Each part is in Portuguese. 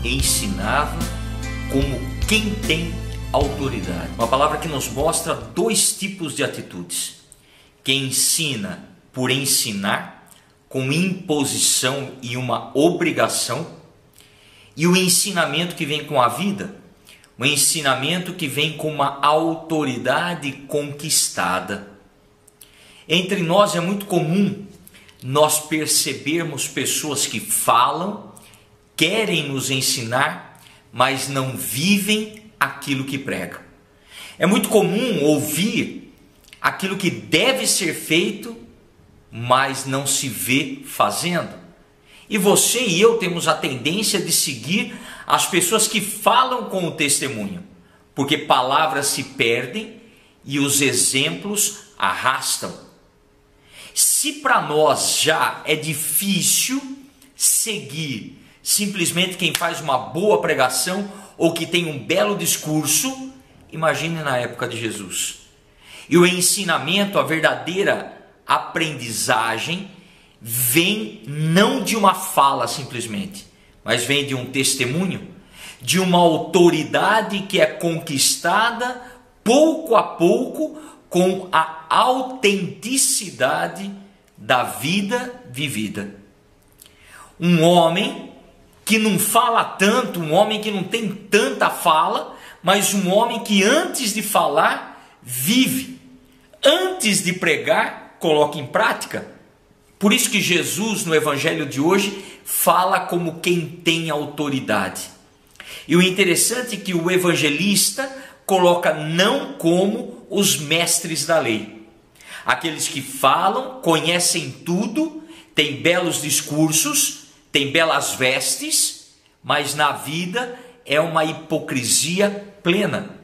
ensinava como quem tem autoridade. Uma palavra que nos mostra dois tipos de atitudes: quem ensina por ensinar, com imposição e uma obrigação, e o ensinamento que vem com a vida, o ensinamento que vem com uma autoridade conquistada. Entre nós é muito comum nós percebermos pessoas que falam, querem nos ensinar, mas não vivem aquilo que pregam. É muito comum ouvir aquilo que deve ser feito, mas não se vê fazendo. E você e eu temos a tendência de seguir as pessoas que falam com o testemunho, porque palavras se perdem e os exemplos arrastam. Se para nós já é difícil seguir simplesmente quem faz uma boa pregação ou que tem um belo discurso, imagine na época de Jesus. E o ensinamento, a verdadeira aprendizagem, vem não de uma fala simplesmente, mas vem de um testemunho, de uma autoridade que é conquistada pouco a pouco com a autenticidade da vida vivida. Um homem que não fala tanto, um homem que não tem tanta fala, mas um homem que antes de falar, vive. Antes de pregar, coloca em prática. Por isso que Jesus, no evangelho de hoje, fala como quem tem autoridade. E o interessante é que o evangelista coloca não como os mestres da lei. Aqueles que falam, conhecem tudo, têm belos discursos, têm belas vestes, mas na vida é uma hipocrisia plena.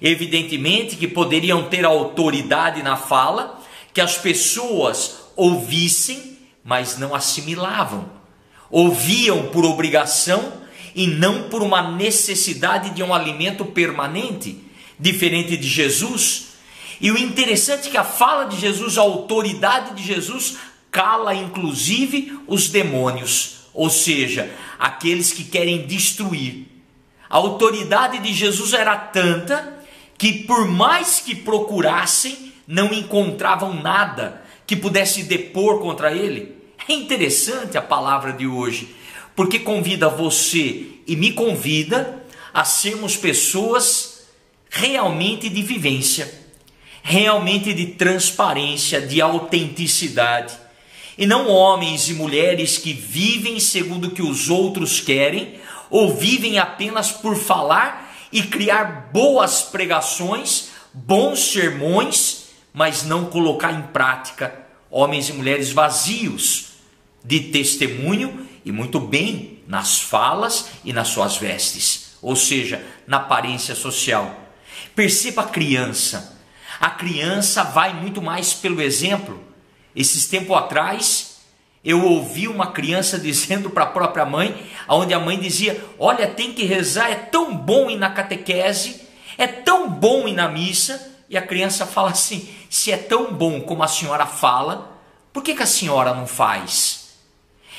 Evidentemente que poderiam ter autoridade na fala, que as pessoas ouvissem, mas não assimilavam. Ouviam por obrigação e não por uma necessidade de um alimento permanente, diferente de Jesus. E o interessante é que a fala de Jesus, a autoridade de Jesus, cala inclusive os demônios, ou seja, aqueles que querem destruir. A autoridade de Jesus era tanta que por mais que procurassem, não encontravam nada que pudesse depor contra ele. É interessante a palavra de hoje, porque convida você e me convida a sermos pessoas realmente de vivência, realmente de transparência, de autenticidade, e não homens e mulheres que vivem segundo o que os outros querem, ou vivem apenas por falar e criar boas pregações, bons sermões, mas não colocar em prática. Homens e mulheres vazios de testemunho e muito bem nas falas e nas suas vestes, ou seja, na aparência social. Perceba a criança. A criança vai muito mais pelo exemplo. Esses tempos atrás, eu ouvi uma criança dizendo para a própria mãe, onde a mãe dizia: olha, tem que rezar, é tão bom ir na catequese, é tão bom ir na missa. E a criança fala assim: se é tão bom como a senhora fala, por que a senhora não faz?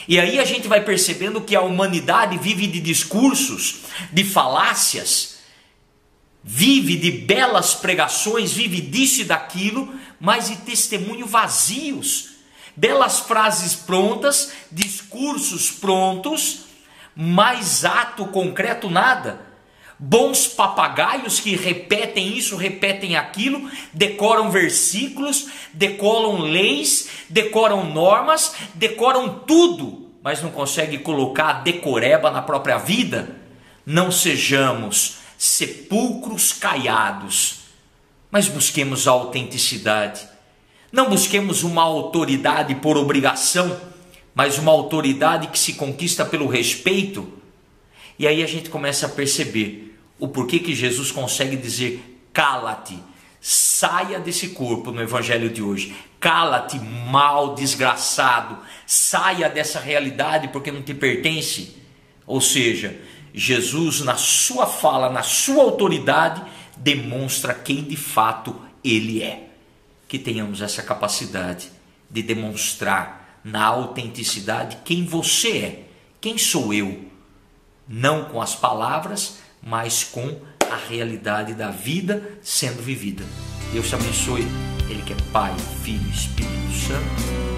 E aí a gente vai percebendo que a humanidade vive de discursos, de falácias, vive de belas pregações, vive disso e daquilo, mas de testemunho vazios. Belas frases prontas, discursos prontos, mas ato concreto nada. Bons papagaios que repetem isso, repetem aquilo, decoram versículos, decoram leis, decoram normas, decoram tudo, mas não conseguem colocar a decoreba na própria vida. Não sejamos sepulcros caiados, mas busquemos a autenticidade. Não busquemos uma autoridade por obrigação, mas uma autoridade que se conquista pelo respeito. E aí a gente começa a perceber o porquê que Jesus consegue dizer: cala-te, saia desse corpo no evangelho de hoje. Cala-te, mal desgraçado, saia dessa realidade porque não te pertence. Ou seja, Jesus na sua fala, na sua autoridade, demonstra quem de fato Ele é. Que tenhamos essa capacidade de demonstrar na autenticidade quem você é, quem sou eu. não com as palavras, mas com a realidade da vida sendo vivida. Deus te abençoe, Ele que é Pai, Filho e Espírito Santo.